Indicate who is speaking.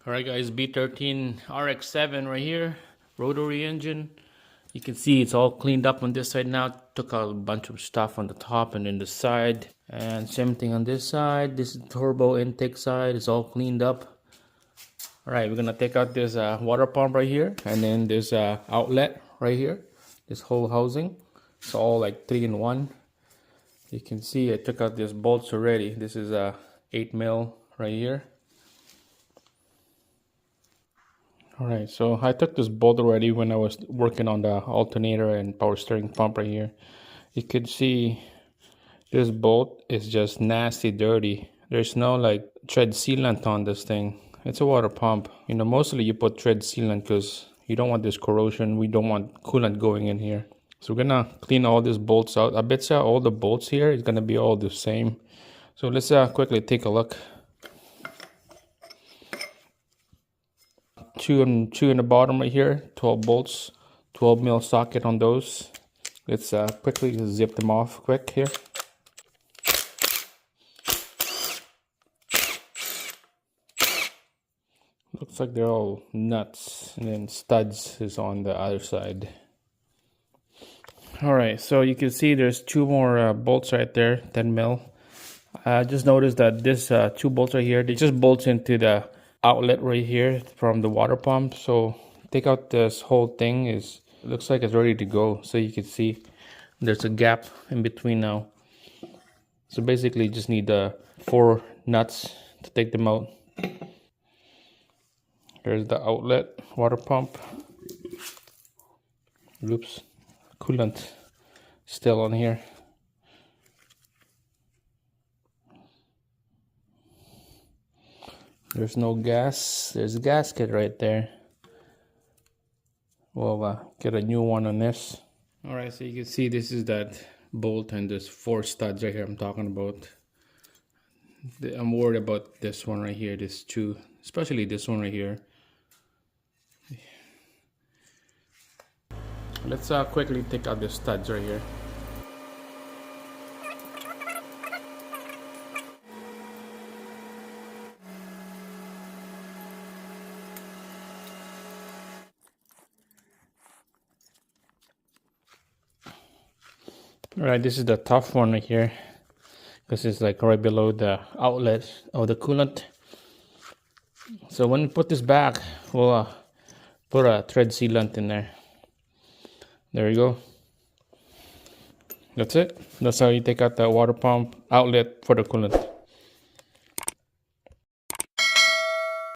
Speaker 1: Alright guys, B13 RX7 right here, rotary engine. You can see it's all cleaned up on this side now. Took out a bunch of stuff on the top and in the side. And same thing on this side. This is turbo intake side. It's all cleaned up. Alright, we're gonna take out this water pump right here. And then this outlet right here. This whole housing. It's all like 3-in-1. You can see I took out these bolts already. This is 8mm right here. Alright, so I took this bolt already when I was working on the alternator and power steering pump right here. You could see this bolt is just nasty dirty. There's no like tread sealant on this thing. It's a water pump. You know, mostly you put tread sealant because you don't want this corrosion. We don't want coolant going in here. So we're gonna clean all these bolts out. I bet you all the bolts here is gonna be all the same. So let's quickly take a look. Two in the bottom right here, 12 bolts, 12mm socket on those. Let's quickly zip them off quick here. Looks like they're all nuts, and then studs is on the other side. Alright, so you can see there's two more bolts right there, 10mm. I just noticed that this two bolts right here, they just bolts into the outlet right here from the water pump. So take out this whole thing. It looks like it's ready to go. So you can see there's a gap in between now. So basically you just need 4 nuts to take them out. There's the outlet, water pump. Oops, coolant still on here. There's no gas. There's a gasket right there. We'll get a new one on this. Alright, so you can see this is that bolt and there's 4 studs right here I'm talking about. I'm worried about this one right here, this 2, especially this one right here. Let's quickly take out the studs right here. Alright, this is the tough one right here because it's like right below the outlet of the coolant. So when we put this back, we'll put a tread sealant in there. There you go. That's it. That's how you take out the water pump outlet for the coolant.